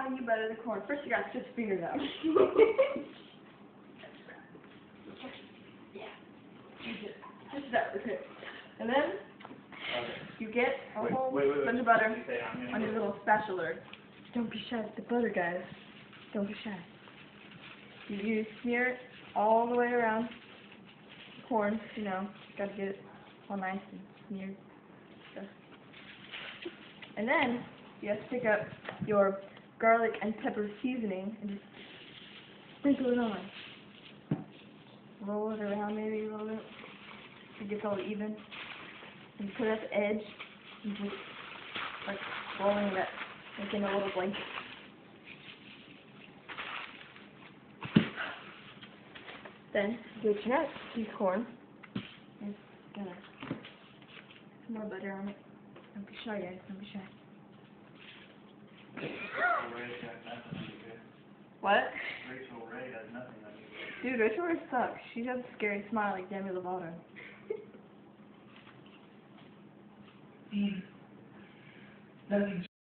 how you butter the corn. First, you got to just figure it out. Just that, okay. And then you get a whole bunch of butter on your little spatula. Don't be shy with the butter, guys. Don't be shy. You smear it all the way around the corn, you know. Got to get it all nice and smeared. And then you have to pick up your garlic and pepper seasoning and just sprinkle it on. Roll it around maybe a little bit. It gets all even. And put it at the edge and just like rolling it, making a little blanket. Then get your nuts, use corn. And gonna some more butter on it. Don't be shy, guys. Don't be shy. What? Rachel Ray has nothing on you. Dude, Rachel Ray sucks. She has a scary smile like Demi Lovato. Nothing